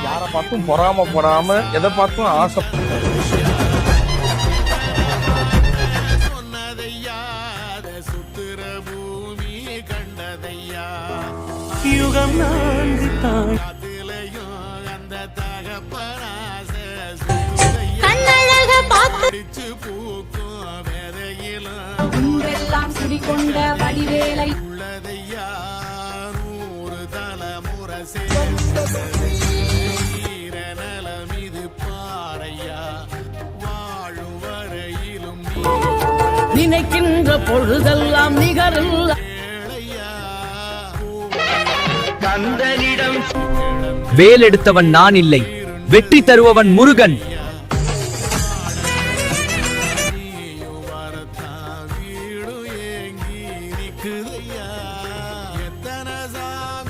யாரை பார்த்தும் பொறாமப்படாம எதை பார்த்தும் ஆசை யுகம் நான்கு தாய் கண்ணழக பார்த்து குன்றெல்லாம் குடிகொண்ட வடிவேலை உள்ளதையா 100 தலைமுறை நலம் இது பாறையா வாழும் வரையிலும் நினைக்கின்ற பொழுதெல்லாம் நிகரில் வேல் எடுத்தவன் நான் இல்லை, வெற்றி தருபவன் முருகன்.